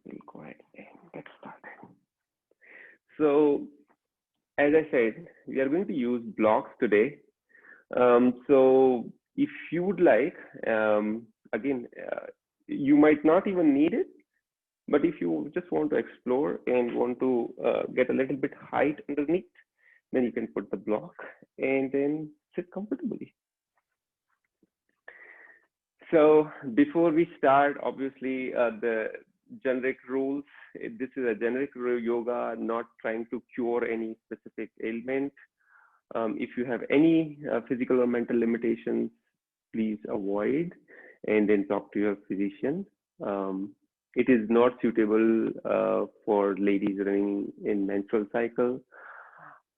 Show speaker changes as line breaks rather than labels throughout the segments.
We'll go ahead and get started. So, as I said, we are going to use blocks today. So, if you would like, again, you might not even need it, but if you just want to explore and want to get a little bit height underneath, then you can put the block and then sit comfortably. So before we start, obviously the generic rules. This is a generic yoga, not trying to cure any specific ailment. If you have any physical or mental limitations, please avoid and then talk to your physician. It is not suitable for ladies running in menstrual cycle.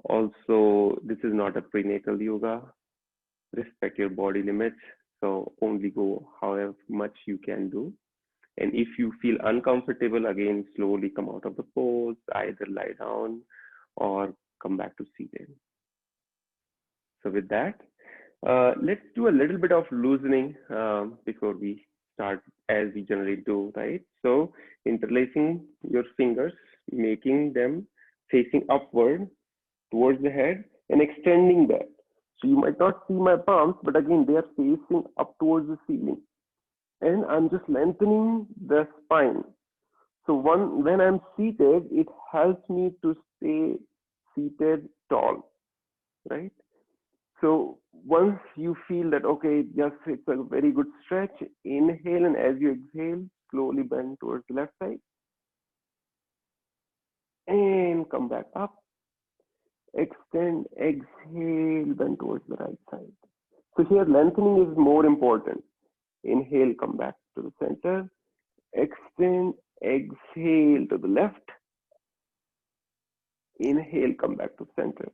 Also, this is not a prenatal yoga. Respect your body limits. So only go however much you can do. And if you feel uncomfortable, again, slowly come out of the pose, either lie down or come back to seated. So with that, let's do a little bit of loosening before we start, as we generally do, right? So interlacing your fingers, making them facing upward towards the head and extending that. So you might not see my palms, but again, they are facing up towards the ceiling. And I'm just lengthening the spine. So when I'm seated, it helps me to stay seated tall, right? So once you feel that, okay, yes, it's a very good stretch, inhale, and as you exhale, slowly bend towards the left side. And come back up. Extend, exhale, bend towards the right side. So here, lengthening is more important. Inhale, come back to the center. Extend, exhale to the left. Inhale, come back to center.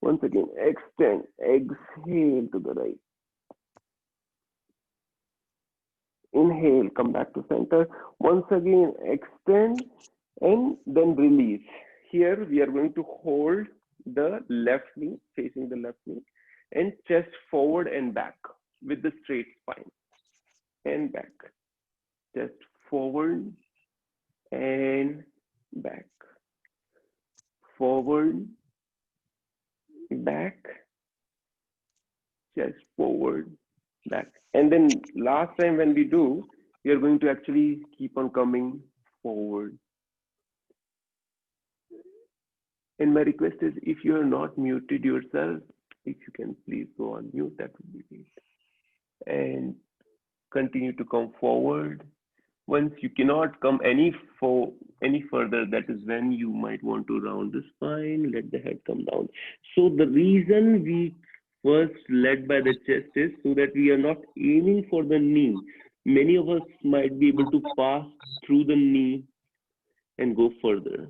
Once again, extend, exhale to the right. Inhale, come back to center. Once again, extend and then release. Here, we are going to hold the left knee, facing the left knee, and chest forward and back with the straight spine. And back. Chest forward and back. Forward, back, chest forward, back. And then last time when we do, we are going to actually keep on coming forward. And my request is, if you are not muted yourself, if you can please go on mute, that would be great. And continue to come forward. Once you cannot come any further, that is when you might want to round the spine, let the head come down. So the reason we first led by the chest is so that we are not aiming for the knee. Many of us might be able to pass through the knee and go further.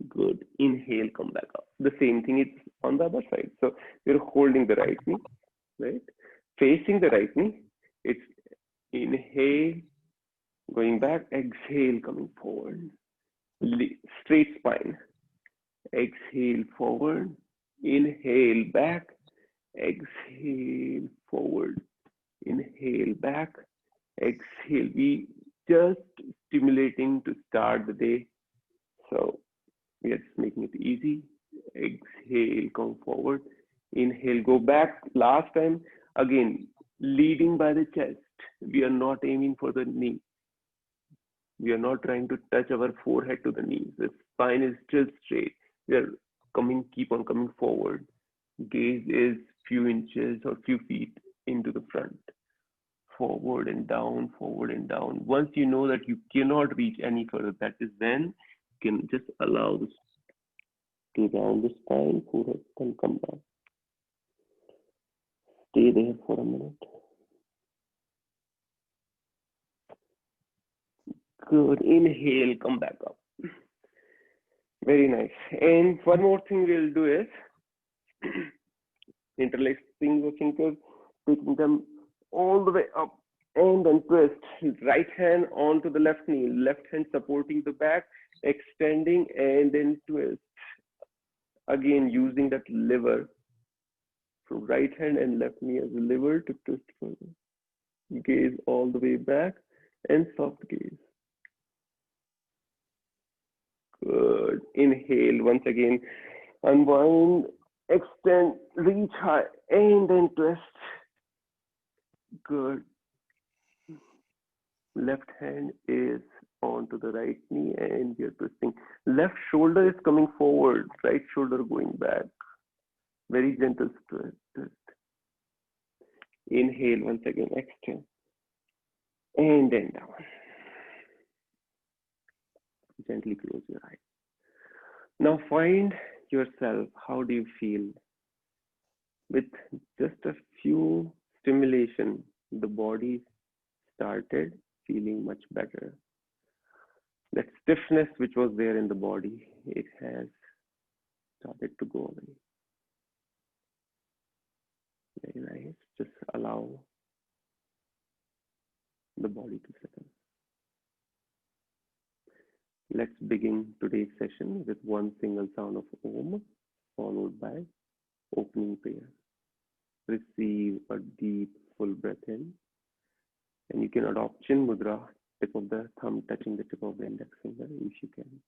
Good. Inhale, come back up. The same thing is on the other side. So we're holding the right knee, right? Facing the right knee. It's inhale, going back, exhale, coming forward. Straight spine. Exhale, forward. Inhale, back. Exhale, forward. Inhale, back. Exhale. We just stimulating to start the day. So we are just making it easy. Exhale, come forward. Inhale, go back. Last time, again, leading by the chest. We are not aiming for the knee. We are not trying to touch our forehead to the knees. The spine is still straight. We are keep on coming forward. Gaze is few inches or few feet into the front. Forward and down, forward and down. Once you know that you cannot reach any further, that is when you can just allow this to round the spine, forehead can come down. Stay there for a minute. Good. Inhale, come back up. Very nice. And one more thing we'll do is interlacing the fingers, taking them all the way up and then twist. Right hand onto the left knee, left hand supporting the back, extending and then twist. Again, using that lever. So right hand and left knee as a lever to twist further. Gaze all the way back and soft gaze. Good. Inhale once again. Unwind, extend, reach high, and then twist. Good. Left hand is onto the right knee and we are twisting. Left shoulder is coming forward, right shoulder going back. Very gentle twist. Inhale once again, extend. And then down. Gently close your eyes. Now find yourself. How do you feel? With just a few stimulation, the body started feeling much better. That stiffness which was there in the body, it has started to go away. Very nice. Just allow the body to settle. Let's begin today's session with one single sound of Om, followed by opening prayer. Receive a deep, full breath in. And you can adopt Chin Mudra, tip of the thumb touching the tip of the index finger if you can.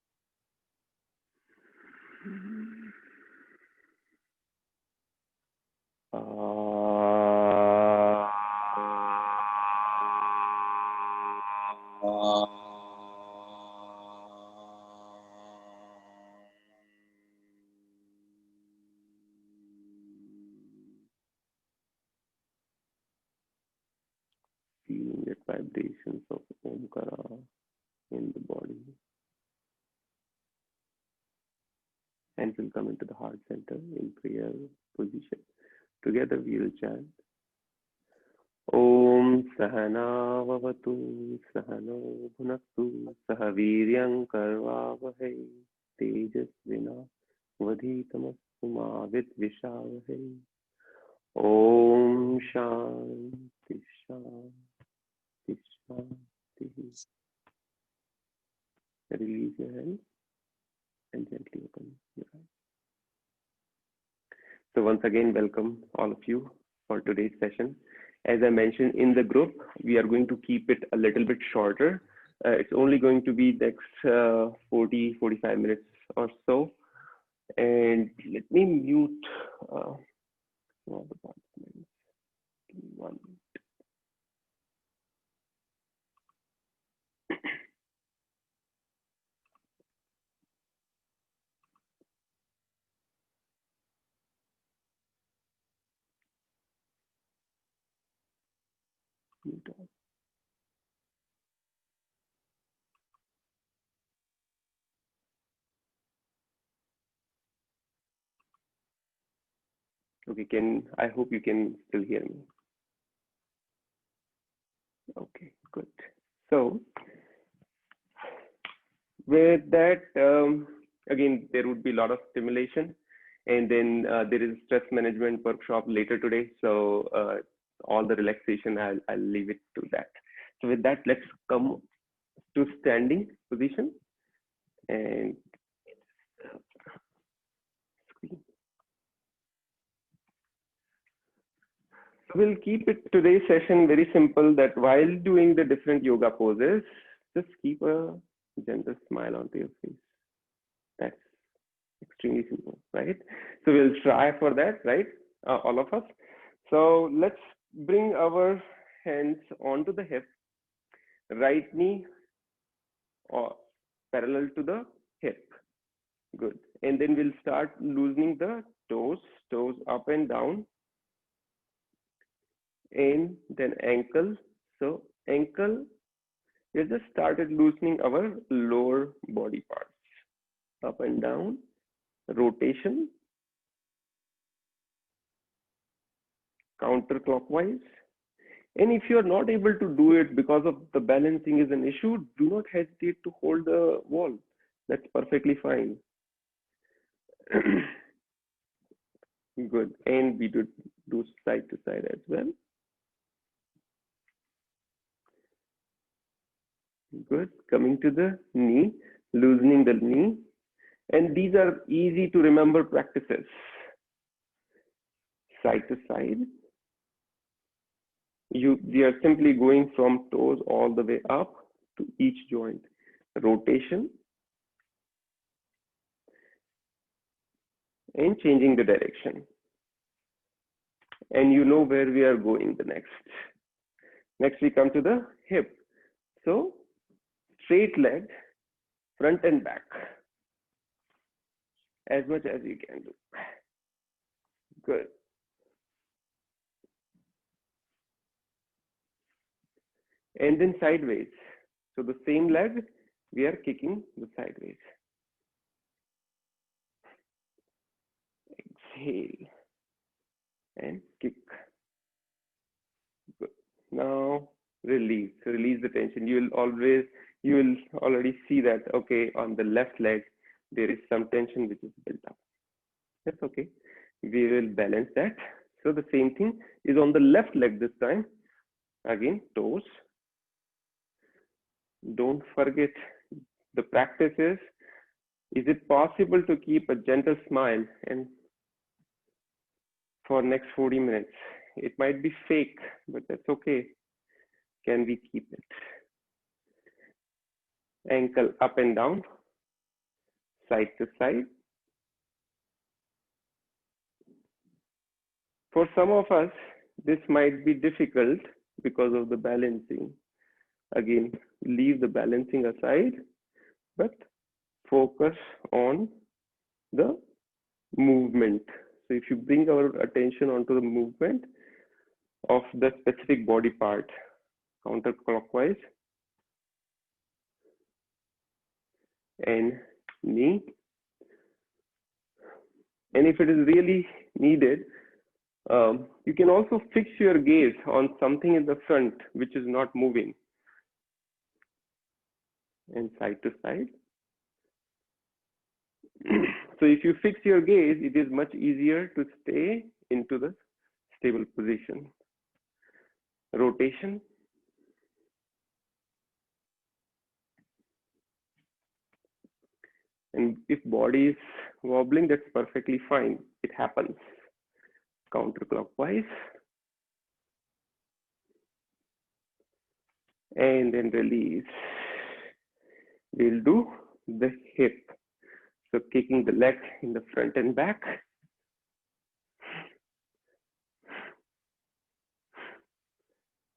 Feeling that vibrations of Omkara in the body. And we'll come into the heart center in prayer position. Together we will chant Om Sahana Vavatu Sahano Bhunaktu Sahaviryam Karvavahai Tejasvina Vadhitamastu Ma Vidvishavahai Om Shanti Shanti Shanti. Release your hands and gently open your eyes. So once again, welcome all of you for today's session. As I mentioned in the group, we are going to keep it a little bit shorter. It's only going to be next 40-45 minutes or so. And let me mute all the participants. Give me 1 minute. Mute all. Okay, I hope you can still hear me. Okay, good. So with that, again, there would be a lot of stimulation, and then there is a stress management workshop later today. So all the relaxation, I'll leave it to that. So with that, let's come to standing position and we'll keep it today's session very simple, that while doing the different yoga poses, just keep a gentle smile onto your face. That's extremely simple, right? So we'll try for that, right? All of us. So let's bring our hands onto the hip, right knee or parallel to the hip. Good. And then we'll start loosening the toes up and down. And then ankle. So ankle, we just started loosening our lower body parts. Up and down, rotation, counterclockwise. And if you're not able to do it because of the balancing is an issue, do not hesitate to hold the wall. That's perfectly fine. Good. And we do side to side as well. Good. Coming to the knee, loosening the knee. And these are easy to remember practices. Side to side, We are simply going from toes all the way up to each joint. Rotation and changing the direction. And you know where we are going the next. Next we come to the hip. So straight leg, front and back, as much as you can do. Good. And then sideways. So the same leg, we are kicking the sideways. Exhale and kick. Good. Now release. Release the tension. You will already see that, okay, on the left leg, there is some tension which is built up. That's okay. We will balance that. So the same thing is on the left leg this time. Again, toes. Don't forget, the practice is it possible to keep a gentle smile and for next 40 minutes? It might be fake, but that's okay. Can we keep it? Ankle up and down, side to side. For some of us, this might be difficult because of the balancing. Again, leave the balancing aside, but focus on the movement. So if you bring our attention onto the movement of the specific body part, counterclockwise, and knee. And if it is really needed, you can also fix your gaze on something in the front which is not moving, and side to side. So if you fix your gaze, it is much easier to stay into the stable position. Rotation. And if body is wobbling, that's perfectly fine. It happens. Counterclockwise. And then release. We'll do the hip. So kicking the leg in the front and back.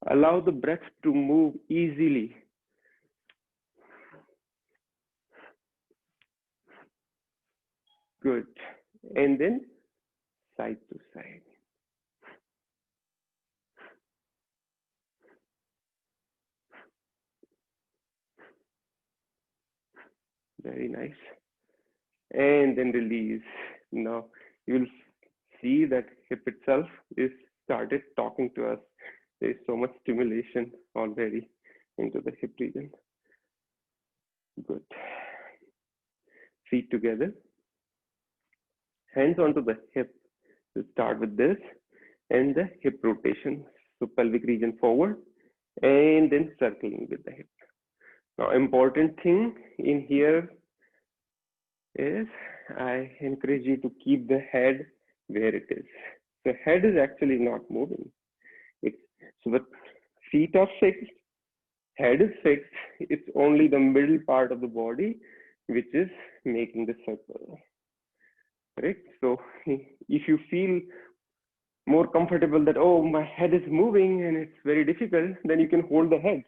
Allow the breath to move easily. Good. And then side to side. Very nice. And then release. Now you will see that hip itself is started talking to us. There is so much stimulation already into the hip region. Good. Feet together. Hands onto the hip. We'll start with this and the hip rotation. So pelvic region forward and then circling with the hip. Now, important thing in here is I encourage you to keep the head where it is. The head is actually not moving. So the feet are fixed, head is fixed. It's only the middle part of the body which is making the circle. Right? So if you feel more comfortable that, oh, my head is moving and it's very difficult, then you can hold the head.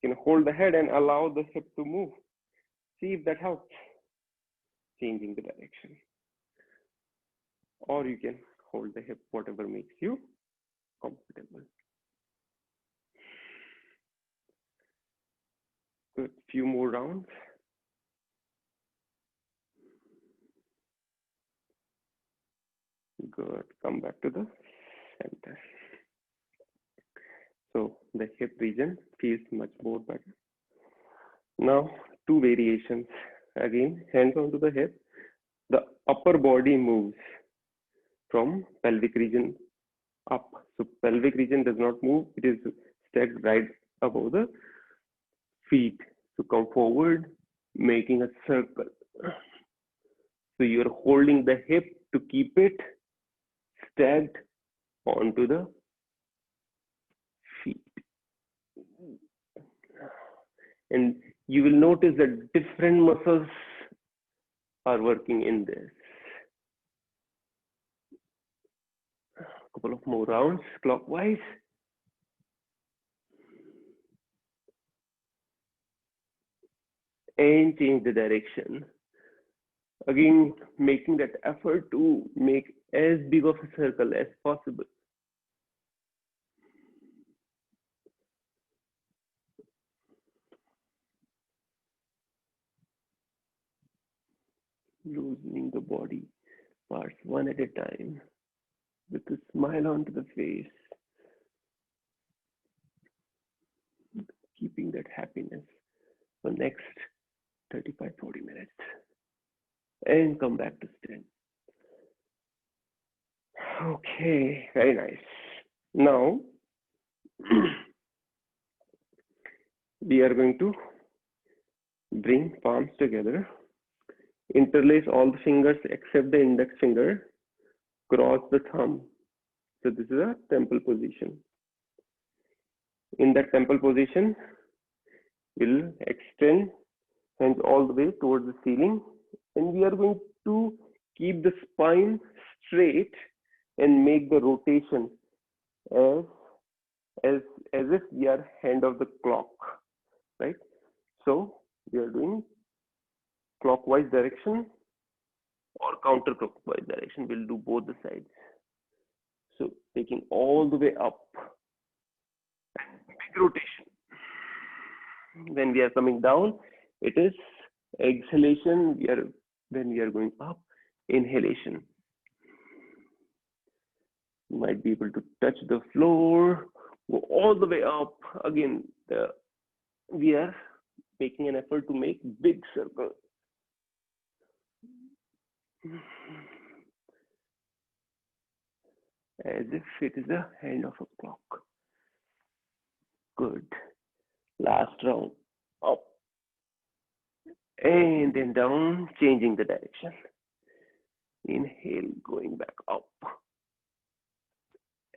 You can hold the head and allow the hip to move. See if that helps. Changing the direction. Or you can hold the hip, whatever makes you comfortable. Good. Few more rounds. Good. Come back to the center. So the hip region feels much more better. Now, two variations. Again, hands onto the hip. The upper body moves from pelvic region up. So pelvic region does not move. It is stacked right above the feet. So come forward, making a circle. So you're holding the hip to keep it stacked onto the And you will notice that different muscles are working in this. A couple of more rounds clockwise. And change the direction. Again, making that effort to make as big of a circle as possible. Loosening the body parts one at a time with a smile onto the face, keeping that happiness for next 35-40 minutes. And come back to stand. Okay, very nice. Now, we are going to bring palms together, interlace all the fingers except the index finger, cross the thumb. So this is a temple position. In that temple position, we'll extend hands all the way towards the ceiling, and we are going to keep the spine straight and make the rotation as if we are hand of the clock, right? So we are doing clockwise direction or counterclockwise direction. We'll do both the sides. So taking all the way up, big rotation. When we are coming down, it is exhalation. When we are going up, inhalation. You might be able to touch the floor, go all the way up. Again, we are making an effort to make big circle. As if it is the hand of a clock. Good. Last round. Up. And then down, changing the direction. Inhale, going back up.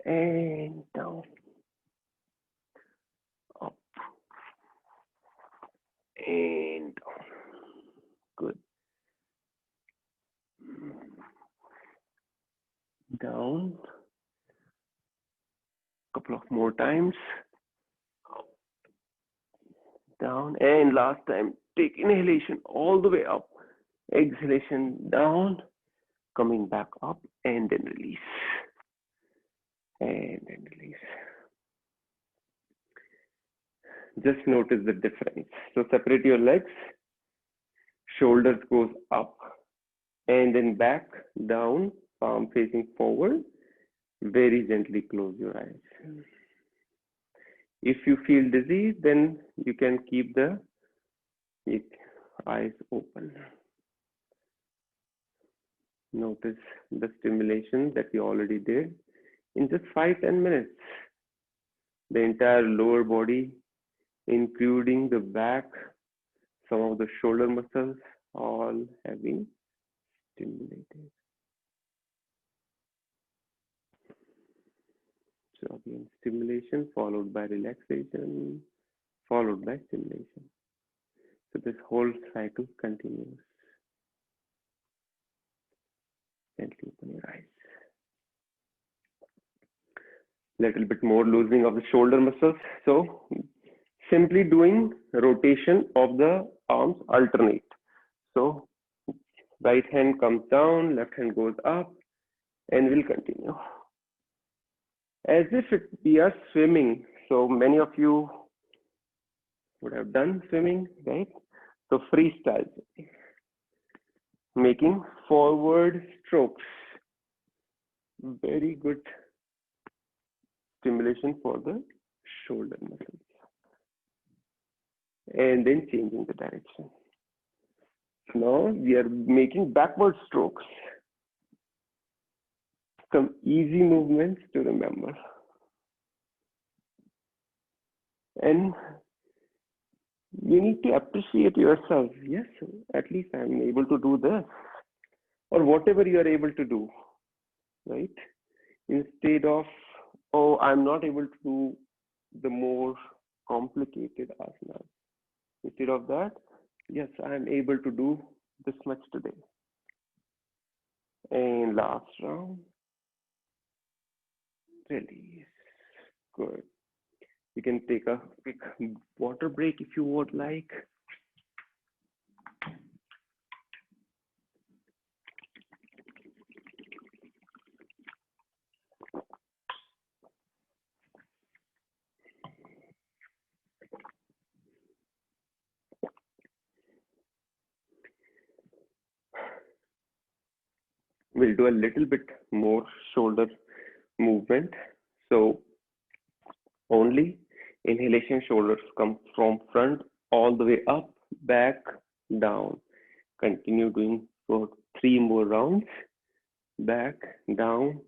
And down. Up. And down. Good. Down. Couple of more times. Up. Down. And last time, take inhalation all the way up. Exhalation down. Coming back up and then release. And then release. Just notice the difference. So separate your legs. Shoulders goes up and then back, down, palm facing forward. Very gently close your eyes. If you feel dizzy, then you can keep the eyes open. Notice the stimulation that we already did in just 5-10 minutes. The entire lower body, including the back, some of the shoulder muscles, all have been stimulated. So again, stimulation followed by relaxation, followed by stimulation. So this whole cycle continues. Gently open your eyes. Little bit more loosening of the shoulder muscles. So simply doing rotation of the arms alternate. So right hand comes down, left hand goes up, and we'll continue. As if we are swimming. So many of you would have done swimming, right? So freestyle. Making forward strokes. Very good stimulation for the shoulder muscles. And then changing the direction. Now we are making backward strokes. Some easy movements to remember. And you need to appreciate yourself. Yes, at least I'm able to do this. Or whatever you are able to do, right? Instead of, oh, I'm not able to do the more complicated asanas. It's instead of that, yes, I'm able to do this much today. And last round, release. Good. You can take a quick water break if you would like. We'll do a little bit more shoulder movement. So only inhalation, shoulders come from front all the way up, back, down. Continue doing for 3 more rounds. Back, down,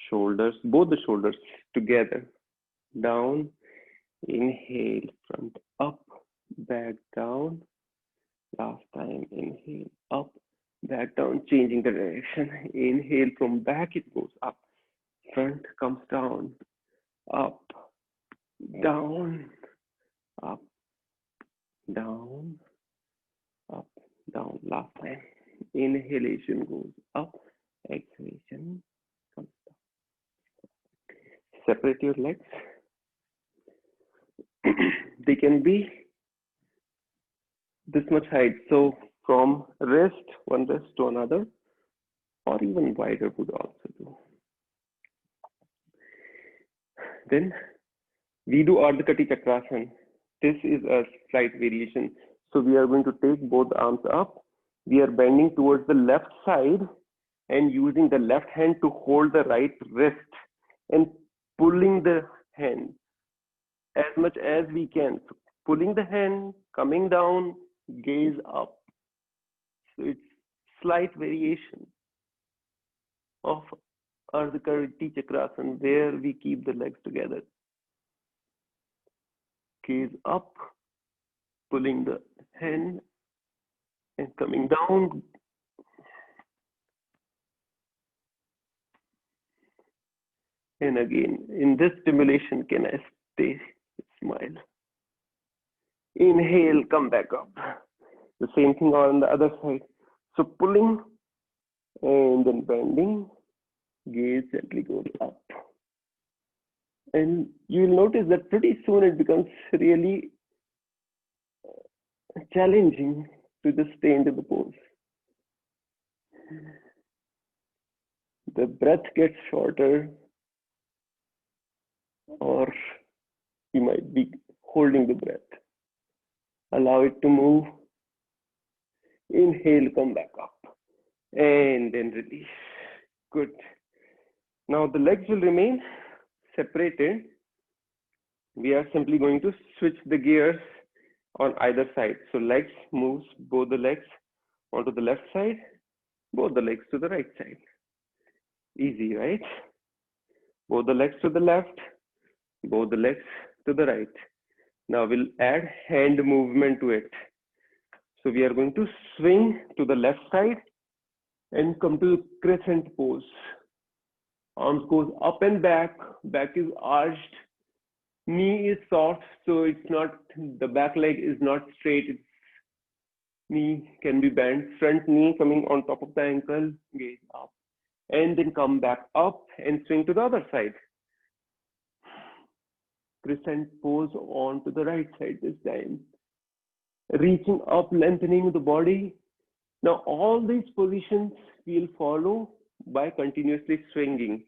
shoulders, both the shoulders together. Down, inhale, front up, back, down. Last time, inhale, up, back, down, changing the direction. Inhale from back, it goes up. Front comes down, up, down, up, down, up, down. Last time, inhalation goes up, exhalation comes down. Separate your legs. They can be this much height. So from wrist, one wrist to another, or even wider would also do. Then we do Ardha Kati Chakrasana. This is a slight variation. So we are going to take both arms up. We are bending towards the left side and using the left hand to hold the right wrist and pulling the hand as much as we can. So pulling the hand, coming down, gaze up. So it's slight variation of Ardha Kati Chakrasana where we keep the legs together. Gaze up, pulling the hand and coming down. And again, in this stimulation, can I stay, smile. Inhale, come back up. The same thing on the other side. So pulling and then bending, gaze gently goes up. And you will notice that pretty soon it becomes really challenging to just stay into the pose. The breath gets shorter, or you might be holding the breath. Allow it to move. Inhale, come back up. And then release. Good. Now the legs will remain separated. We are simply going to switch the gears on either side. So legs moves, both the legs onto the left side, both the legs to the right side. Easy, right? Both the legs to the left, both the legs to the right. Now we'll add hand movement to it. So we are going to swing to the left side and come to crescent pose. Arms goes up and back is arched, knee is soft, so it's not, the back leg is not straight, knee can be bent, front knee coming on top of the ankle, gaze up, and then come back up and swing to the other side. Crescent pose on to the right side this time. Reaching up, lengthening the body. Now all these positions we'll follow by continuously swinging.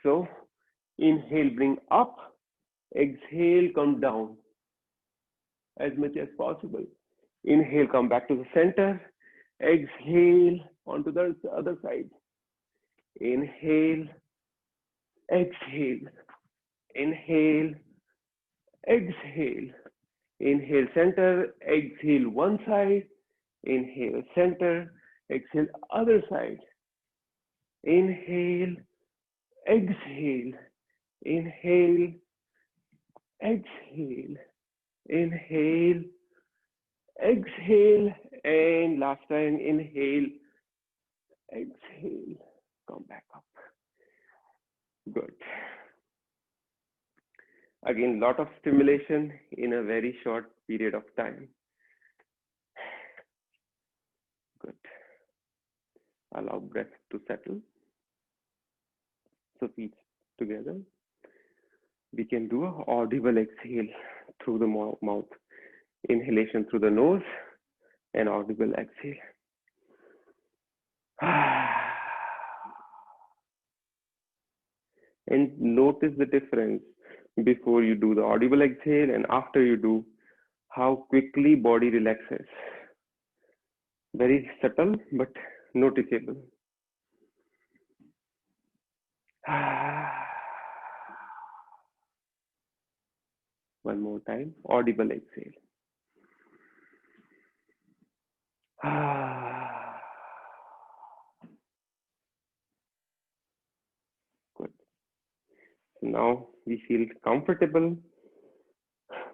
So inhale, bring up, exhale, come down as much as possible. Inhale, come back to the center, exhale onto the other side. Inhale, exhale, inhale, exhale. Inhale, center, exhale one side, inhale, center, exhale other side. Inhale, exhale, inhale, exhale, inhale, exhale, and last time, inhale, exhale, come back up. Good. Again, lot of stimulation in a very short period of time. Good. Allow breath to settle. So feet together. We can do an audible exhale through the mouth. Inhalation through the nose and audible exhale. And notice the difference before you do the audible exhale and after you do, how quickly body relaxes. Very subtle but noticeable. One more time, audible exhale. Good. So now we feel comfortable.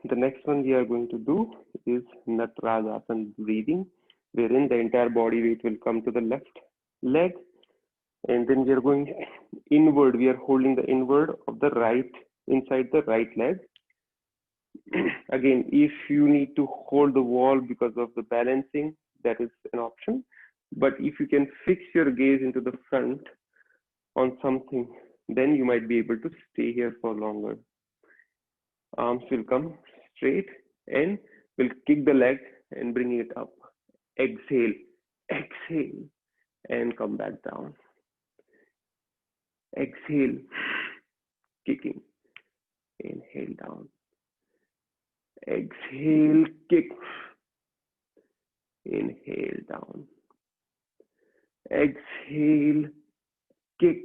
The next one we are going to do is Natarajasana breathing, wherein the entire body weight will come to the left leg, and then we are going inward. We are holding the inward of the right inside the right leg. Again, if you need to hold the wall because of the balancing, that is an option. But if you can fix your gaze into the front on something, then you might be able to stay here for longer. Arms will come straight and we'll kick the leg and bring it up. Exhale, exhale, and come back down. Exhale, kicking, inhale down. Exhale, kick, inhale down. Exhale, kick,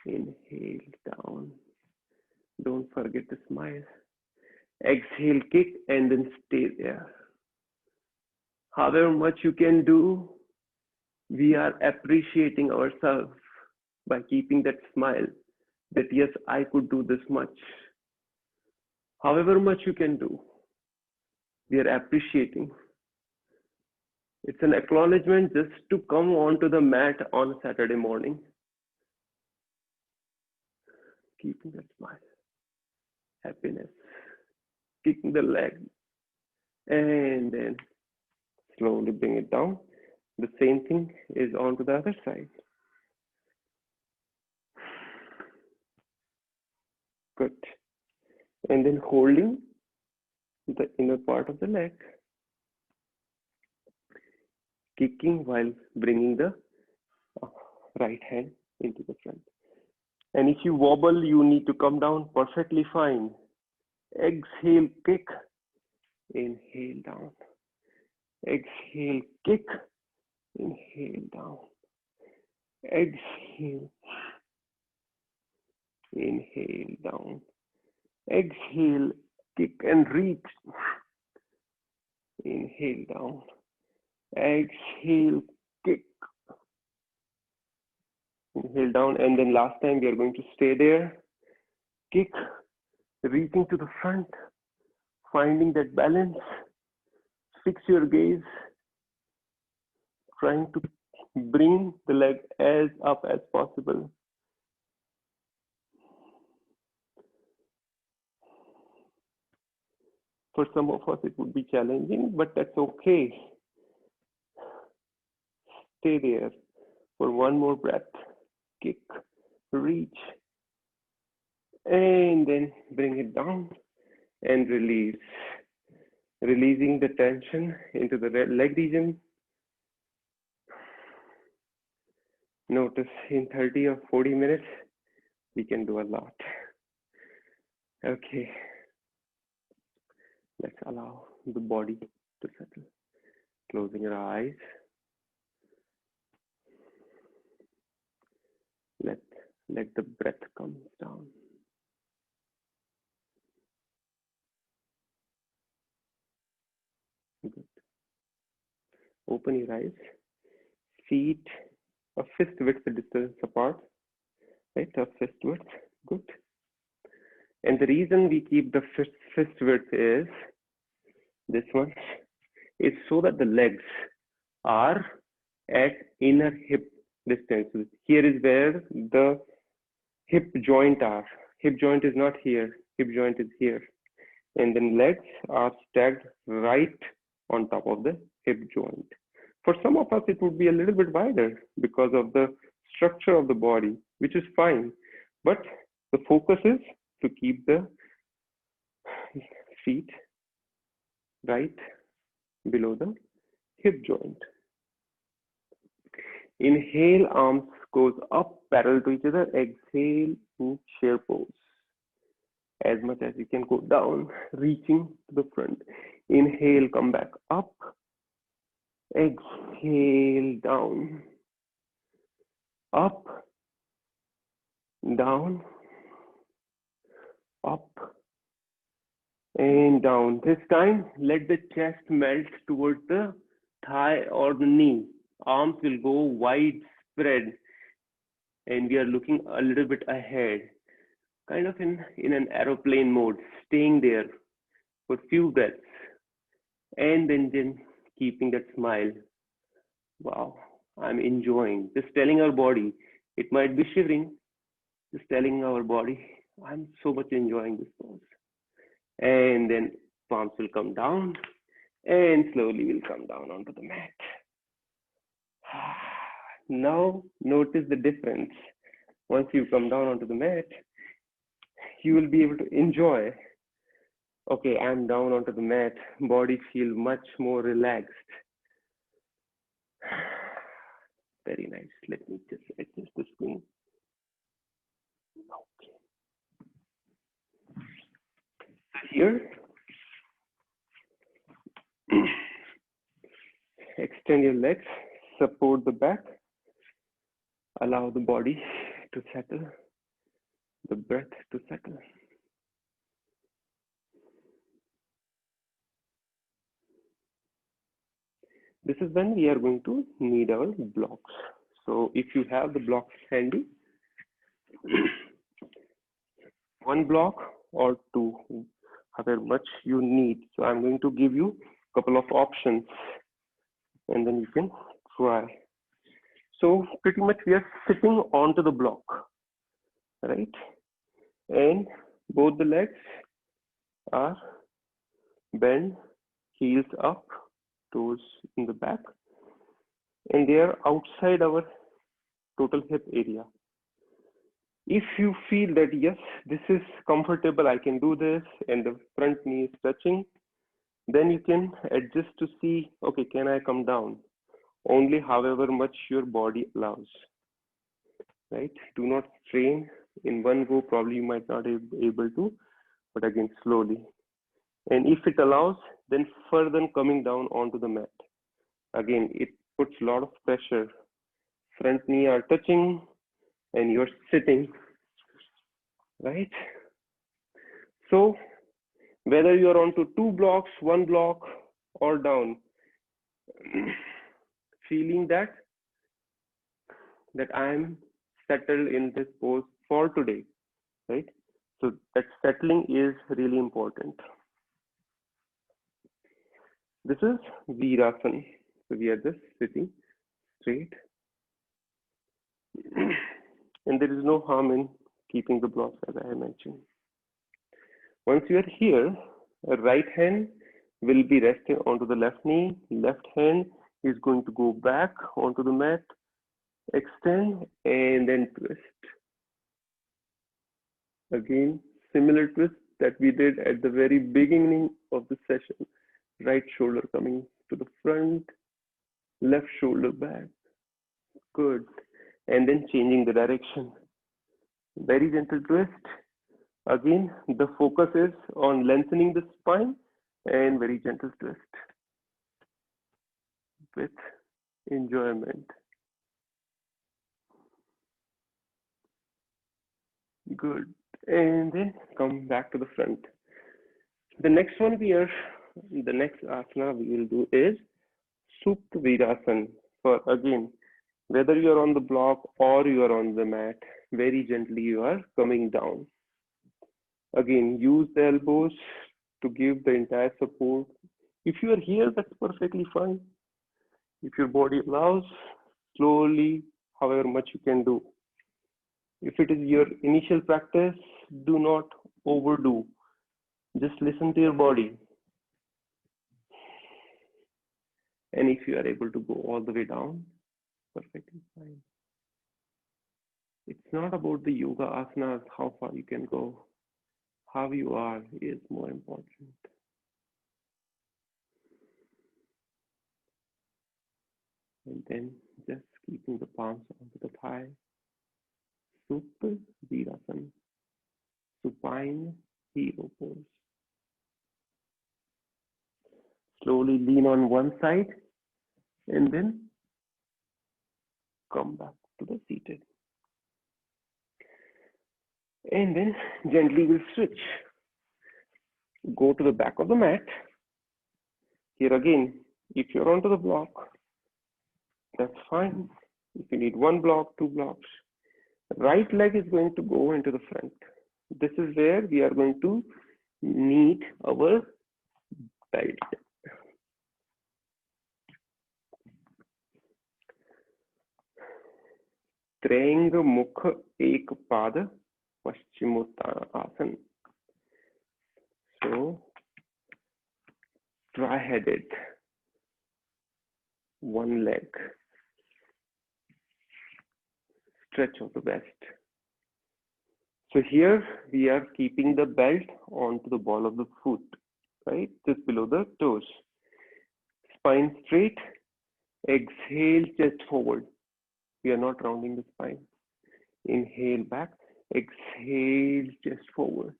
inhale down. Don't forget to smile. Exhale, kick, and then stay there. However much you can do, we are appreciating ourselves by keeping that smile that yes, I could do this much. However much you can do, we are appreciating. It's an acknowledgement just to come onto the mat on a Saturday morning. Keeping that smile, happiness, kicking the leg, and then slowly bring it down. The same thing is onto the other side. Good. And then holding the inner part of the leg, kicking while bringing the right hand into the front. And if you wobble, you need to come down perfectly fine. Exhale, kick, inhale down. Exhale, kick, inhale down. Exhale, inhale down. Exhale, kick and reach. Inhale down. Exhale, kick. Inhale down, and then last time we are going to stay there. Kick, reaching to the front, finding that balance. Fix your gaze, trying to bring the leg as up as possible. For some of us, it would be challenging, but that's okay. Stay there for one more breath. Kick, reach, and then bring it down and release. Releasing the tension into the leg region. Notice in 30 or 40 minutes, we can do a lot. Okay. Let's allow the body to settle. Closing your eyes. Let the breath come down. Good. Open your eyes. Feet a fist width distance apart. Right, a fist width. Good. And the reason we keep the fist width is this one is so that the legs are at inner hip distance. Here is where the hip joint are. Hip joint is not here. Hip joint is here. And then legs are stacked right on top of the hip joint. For some of us, it would be a little bit wider because of the structure of the body, which is fine. But the focus is to keep the feet right below the hip joint. Inhale, arms goes up parallel to each other. Exhale to chair pose. As much as you can go down, reaching to the front. Inhale, come back up. Exhale, down. Up, down, up, and down. This time, let the chest melt towards the thigh or the knee. Arms will go wide spread, and we are looking a little bit ahead, kind of in an aeroplane mode, staying there for a few breaths, and then keeping that smile. Wow, I'm enjoying. Just telling our body, it might be shivering, just telling our body, I'm so much enjoying this pose. And then palms will come down, and slowly will come down onto the mat. Now notice the difference. Once you come down onto the mat, you will be able to enjoy. Okay, I'm down onto the mat. Body feels much more relaxed. Very nice. Let me just adjust the screen. Okay. So here, extend your legs, support the back, allow the body to settle, the breath to settle. This is when we are going to need our blocks. So if you have the blocks handy, one block or two, however much you need. So I'm going to give you a couple of options and then you can try. So pretty much we are sitting onto the block, right? And both the legs are bent, heels up, toes in the back, and they are outside our total hip area. If you feel that, yes, this is comfortable, I can do this, and the front knee is touching, then you can adjust to see, okay, can I come down? Only however much your body allows, right? Do not strain in one go, probably you might not be able to, but again, slowly. And if it allows, then further coming down onto the mat. Again, it puts a lot of pressure. Front knee are touching and you're sitting, right? So whether you're onto two blocks, one block, or down, feeling that I'm settled in this pose for today, right? So that settling is really important. This is Virasana. So we are just sitting straight. And there is no harm in keeping the blocks, as I mentioned. Once you are here, a right hand will be resting onto the left knee. Left hand is going to go back onto the mat, extend, and then twist. Again, similar twist that we did at the very beginning of the session. Right shoulder coming to the front, left shoulder back. Good. And then changing the direction. Very gentle twist. Again, the focus is on lengthening the spine and very gentle twist with enjoyment. Good. And then come back to the front. The next asana we will do is Supta Virasana. For again, whether you are on the block or you are on the mat, very gently you are coming down. Again, use the elbows to give the entire support. If you are here, that's perfectly fine. If your body allows, slowly, however much you can do. If it is your initial practice, do not overdo. Just listen to your body. And if you are able to go all the way down, perfectly fine. It's not about the yoga asanas, how far you can go. How you are is more important. And then just keeping the palms onto the thigh. Super Virasana. Supine hero pose. Slowly lean on one side and then come back to the seated. And then gently we'll switch. Go to the back of the mat. Here again, if you're onto the block, that's fine. If you need one block, two blocks, right leg is going to go into the front. This is where we are going to need our belt. त्रैंग मुख एक पाद Paschimottanasana. So tri-headed, one leg, stretch of the west. So here we are keeping the belt onto the ball of the foot, right? Just below the toes. Spine straight. Exhale, chest forward. We are not rounding the spine. Inhale back. Exhale, chest forward.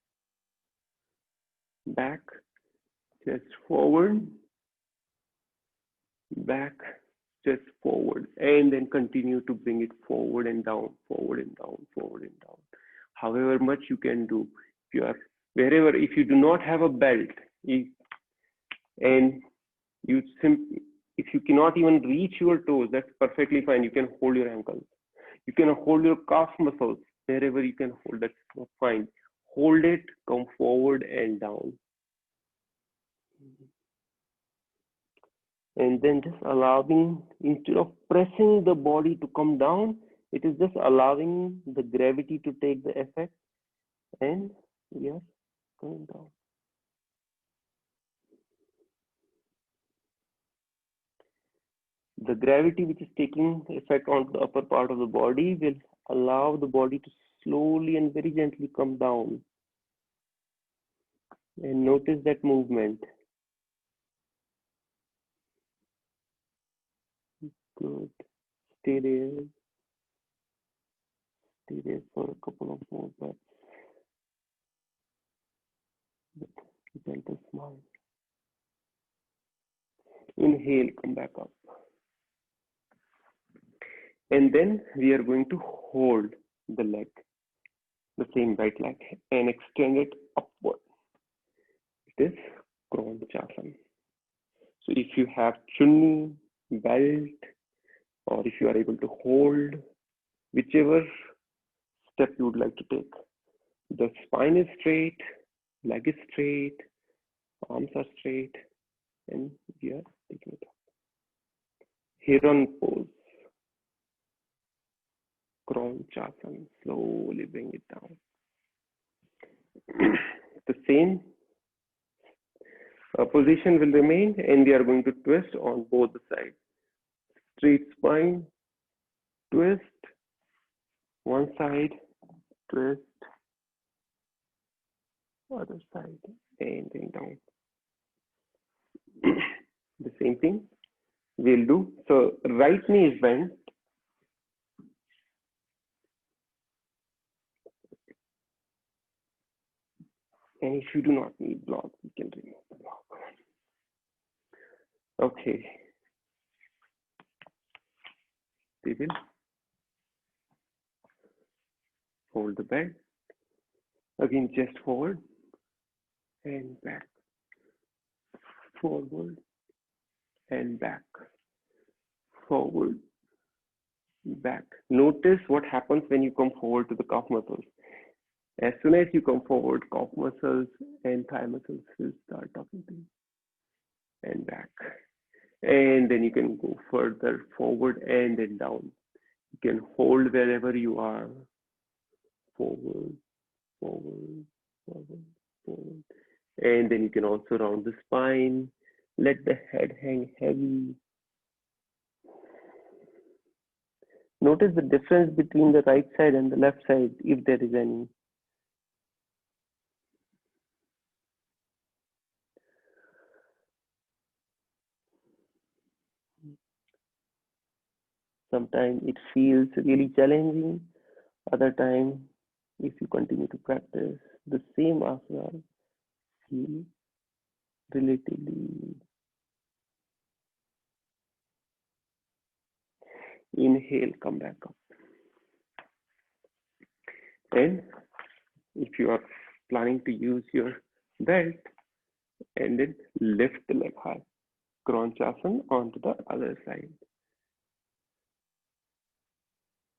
Back, chest forward. Back, chest forward. And then continue to bring it forward and down, forward and down, forward and down. However much you can do. If you are wherever, if you do not have a belt, and you simply, if you cannot even reach your toes, that's perfectly fine. You can hold your ankles. You can hold your calf muscles. Wherever you can hold, that's fine. Hold it, come forward and down. And then just allowing, instead of pressing the body to come down, it is just allowing the gravity to take the effect, and we are going down. The gravity which is taking effect on the upper part of the body will allow the body to slowly and very gently come down. And notice that movement. Good. Stay there. Stay there for a couple of more breaths. With gentle smile. Inhale, come back up. And then we are going to hold the leg, the same right leg, and extend it upward. It is Kronchasana. So if you have chunni, belt, or if you are able to hold, whichever step you would like to take. The spine is straight, leg is straight, arms are straight, and we are taking it up. Heron pose. Kronchasana. Slowly bring it down. The same position will remain, and we are going to twist on both the sides. Straight spine, twist, one side, twist, other side, and then down. The same thing we'll do. So right knee is bent. And if you do not need block, you can remove the block. Okay. We will hold the belt. Again, chest forward and back. Forward and back. Forward, back. Notice what happens when you come forward to the calf muscles. As soon as you come forward, calf muscles and thigh muscles will start talking to you. And back. And then you can go further forward and then down. You can hold wherever you are. Forward, forward, forward, forward. And then you can also round the spine. Let the head hang heavy. Notice the difference between the right side and the left side, if there is any. Sometimes it feels really challenging. Other time, if you continue to practice the same asana, feel relatively. Inhale, come back up. And if you are planning to use your belt, and then lift the leg high. Kronchasana onto the other side.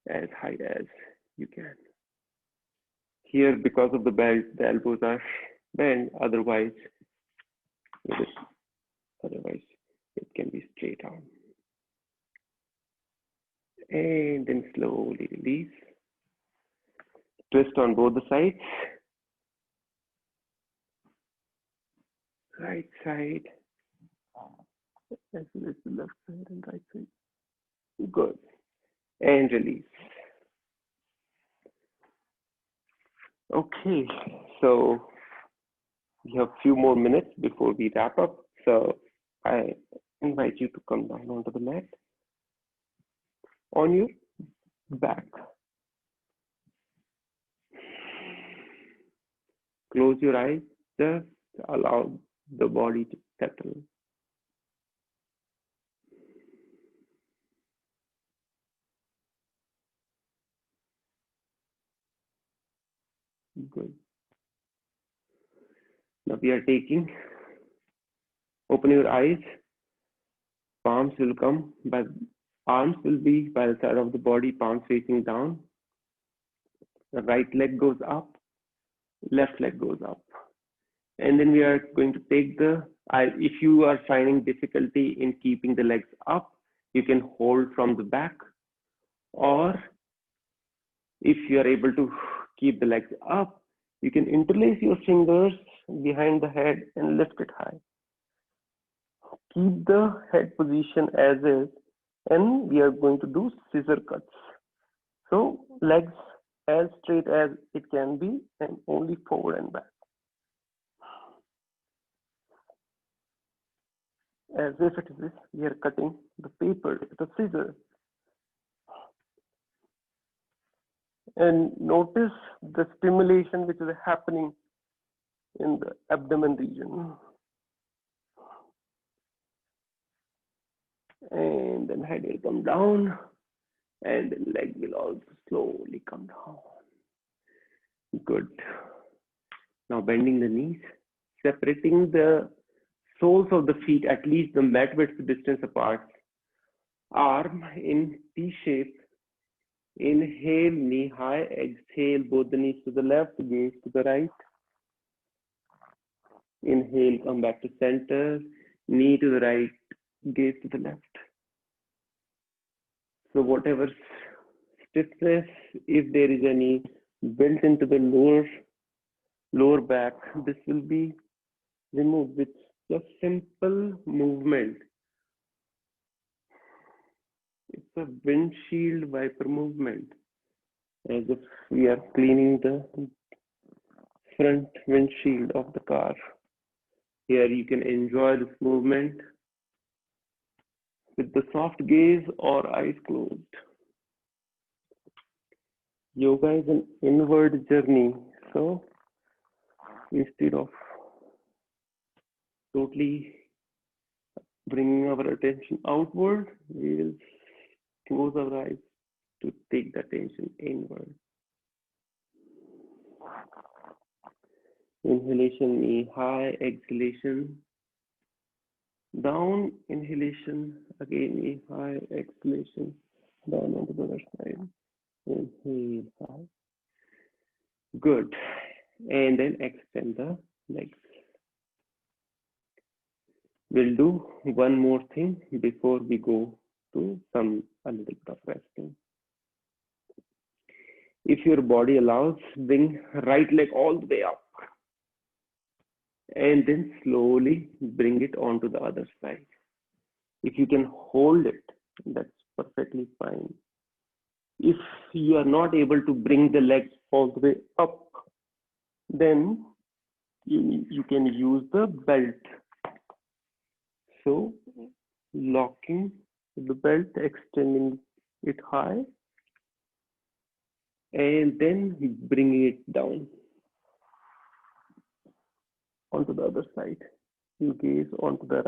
As high as you can. Here, because of the belt, the elbows are bent. Otherwise, it can be straight on. And then slowly release. Twist on both the sides. Right side, as well as the left side and right side. Good. And release. Okay, so we have a few more minutes before we wrap up. So I invite you to come down onto the mat on your back. Close your eyes, just allow the body to settle. Good. Now we are taking, open your eyes, palms will come, but arms will be by the side of the body, palms facing down. The right leg goes up, left leg goes up. And then we are going to take the, if you are finding difficulty in keeping the legs up, you can hold from the back, or if you are able to keep the legs up, you can interlace your fingers behind the head and lift it high. Keep the head position as is, and we are going to do scissor cuts. So legs as straight as it can be, and only forward and back. As if it is, we are cutting the paper with a scissor. And notice the stimulation which is happening in the abdomen region. And then head will come down, and the leg will also slowly come down. Good. Now bending the knees, separating the soles of the feet at least the mat width distance apart. Arm in T shape. Inhale, knee high. Exhale, both the knees to the left, gaze to the right. Inhale, come back to center. Knee to the right, gaze to the left. So whatever stiffness, if there is any built into the lower back, this will be removed with just simple movement. It's a windshield wiper movement, as if we are cleaning the front windshield of the car. Here you can enjoy this movement with the soft gaze or eyes closed. Yoga is an inward journey, so instead of totally bringing our attention outward, we will close our eyes to take the attention inward. Inhalation, knee high. Exhalation, down. Inhalation, again knee high. Exhalation, down onto the other side. Inhale high. Good. And then extend the legs. We'll do one more thing before we go to a little bit of resting. If your body allows, bring right leg all the way up. And then slowly bring it onto the other side. If you can hold it, that's perfectly fine. If you are not able to bring the legs all the way up, then you can use the belt. So locking the belt, extending it high, and then bringing it down onto the other side. You gaze onto the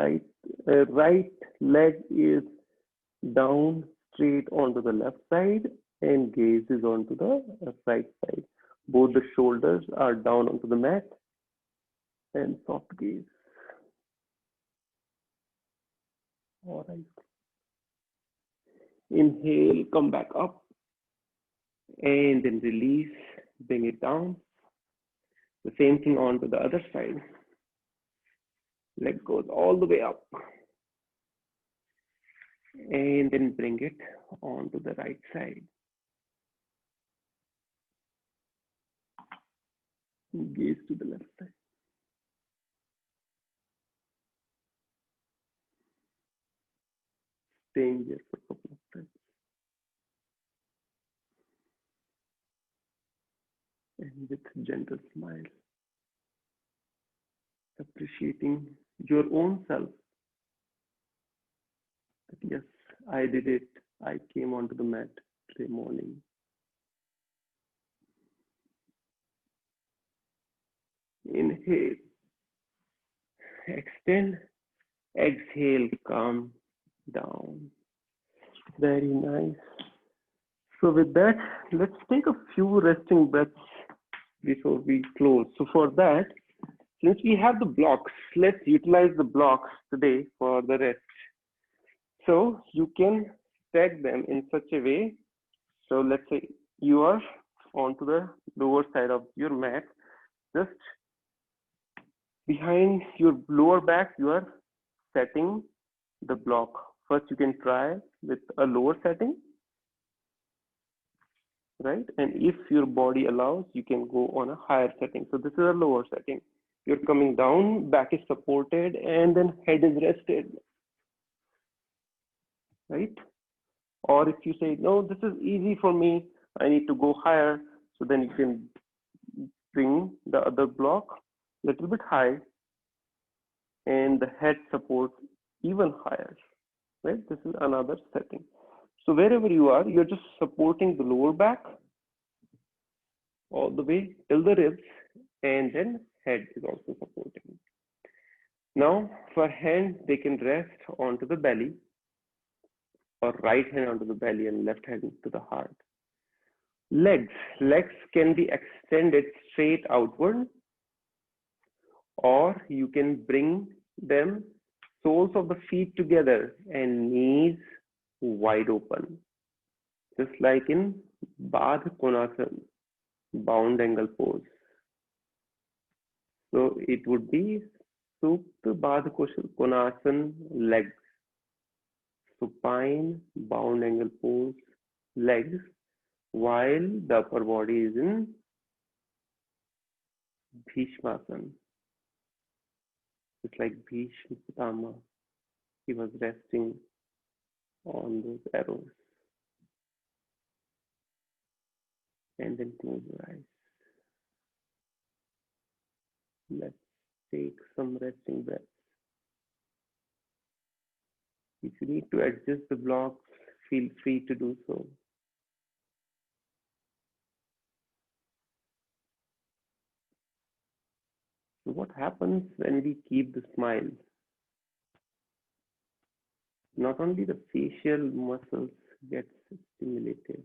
right leg is down straight onto the left side, and gaze is onto the right side. Both the shoulders are down onto the mat, and soft gaze. All right. Inhale, come back up, and then release, bring it down. The same thing onto the other side. Leg goes all the way up, and then bring it onto the right side. Gaze to the left side. Staying here for a couple of times. And with gentle smile, appreciating your own self. That yes, I did it. I came onto the mat today morning. Inhale, extend, exhale, come down. Very nice. So with that, let's take a few resting breaths before we close. So for that, since we have the blocks, let's utilize the blocks today for the rest. So you can stack them in such a way. So let's say you are onto the lower side of your mat, just behind your lower back, you are setting the block. First, you can try with a lower setting, right? And if your body allows, you can go on a higher setting. So this is a lower setting. You're coming down, back is supported, and then head is rested, right? Or if you say, no, this is easy for me, I need to go higher, so then you can bring the other block a little bit high and the head support even higher, right? This is another setting. So wherever you are, you're just supporting the lower back all the way till the ribs, and then head is also supporting. Now for hands, they can rest onto the belly, or right hand onto the belly and left hand to the heart. Legs can be extended straight outward, or you can bring them soles of the feet together and knees wide open, just like in Badh Konasana, bound angle pose. So it would be Supta Badh Konasana, legs, supine bound angle pose, legs, while the upper body is in Bhishmasana. It's like Bhishma Pitama. He was resting on those arrows. And then close your eyes. Let's take some resting breaths. If you need to adjust the blocks, feel free to do so. So what happens when we keep the smile? Not only the facial muscles get stimulated,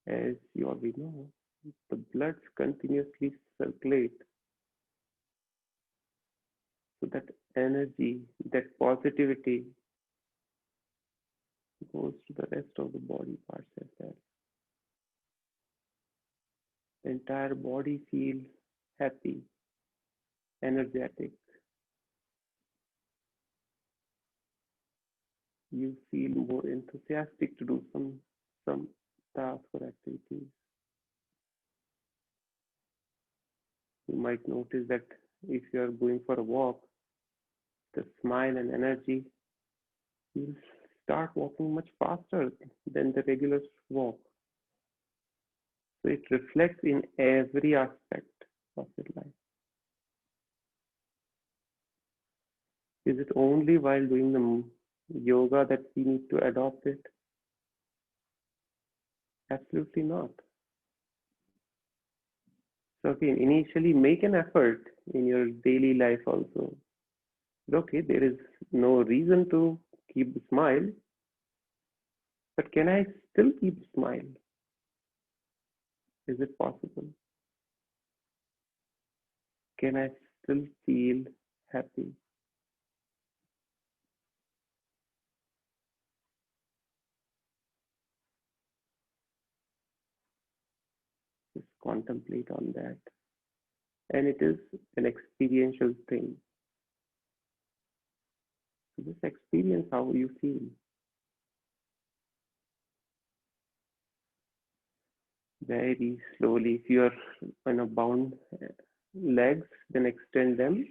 as you already know, the blood continuously circulate. So that energy, that positivity goes to the rest of the body parts as well. The entire body feels happy, energetic. You feel more enthusiastic to do some tasks or activities. You might notice that if you are going for a walk, the smile and energy feels start walking much faster than the regular walk. So it reflects in every aspect of your life. Is it only while doing the yoga that we need to adopt it? Absolutely not. So again, initially make an effort in your daily life also. Okay, there is no reason to keep the smile, but can I still keep the smile? Is it possible? Can I still feel happy? Just contemplate on that. And it is an experiential thing. So just experience how you feel. Very slowly. If you are on a bound legs, then extend them.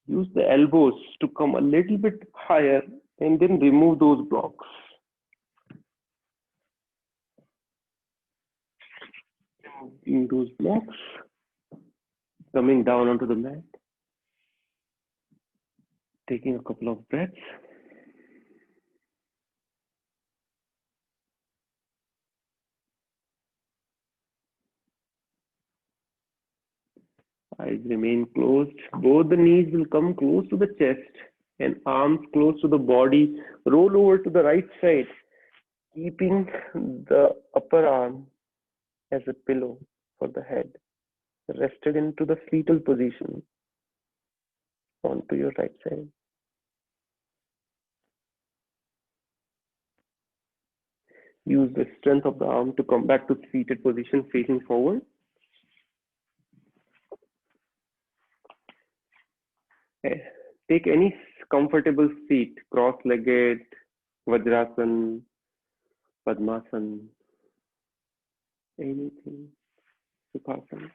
Use the elbows to come a little bit higher and then remove those blocks. Removing those blocks, coming down onto the mat, taking a couple of breaths. Eyes remain closed. Both the knees will come close to the chest and arms close to the body. Roll over to the right side, keeping the upper arm as a pillow for the head, rested into the fetal position onto your right side. Use the strength of the arm to come back to seated position facing forward. Take any comfortable seat, cross-legged, Vajrasan, Padmasan, anything, Sukhasana.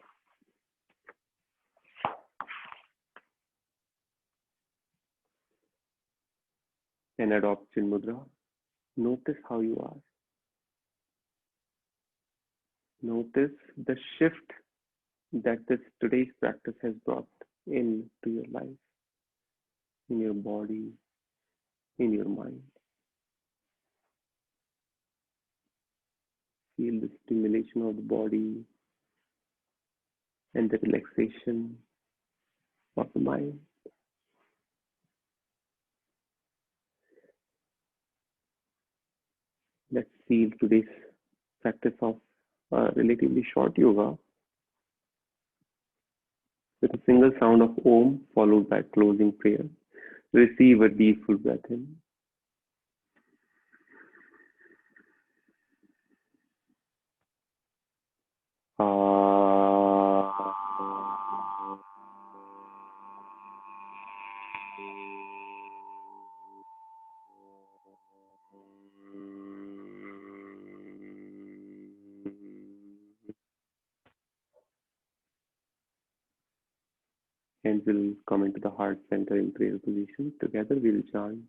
And adopt Chin Mudra. Notice how you are. Notice the shift that this today's practice has brought into your life, in your body, in your mind. Feel the stimulation of the body and the relaxation of the mind. Let's seal today's practice of relatively short yoga with a single sound of Om followed by closing prayer. Receive a deep full breath in. Hands will come into the heart center in prayer position. Together we will chant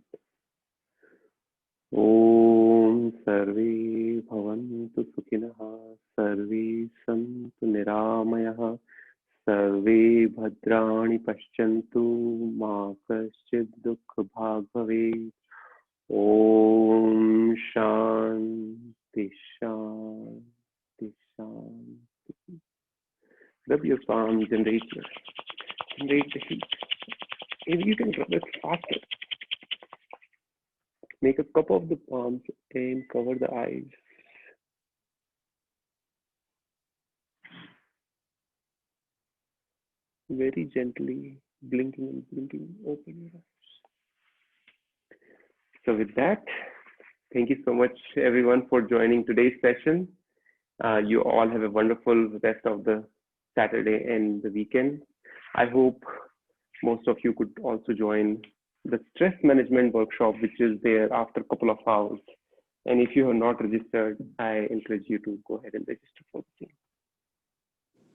Om Sarve Bhavantu Sukhinah Sarve Santu Niramayah Sarve Bhadrani Pashyantu Ma Kaschid Dukha Bhag Bhavet Om Shanti Shanti Shanti. Rub your palm, generate the heat. If you can rub it faster, make a cup of the palms and cover the eyes. Very gently, blinking and blinking, open your eyes. So with that, thank you so much everyone for joining today's session. You all have a wonderful rest of the Saturday and the weekend. I hope most of you could also join the stress management workshop, which is there after a couple of hours. And if you have not registered, I encourage you to go ahead and register for the same.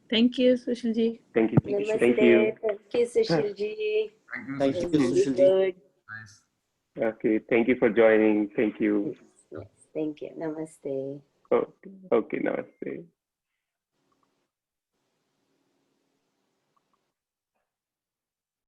Thank you, Sushilji.
Thank you.
Namaste.
Thank you.
Thank you, Sushilji.
Thank you,
It was really
Sushil ji.
good.
Nice.
Okay, thank you for joining. Thank you.
Yes, thank you. Namaste.
Okay, okay, namaste.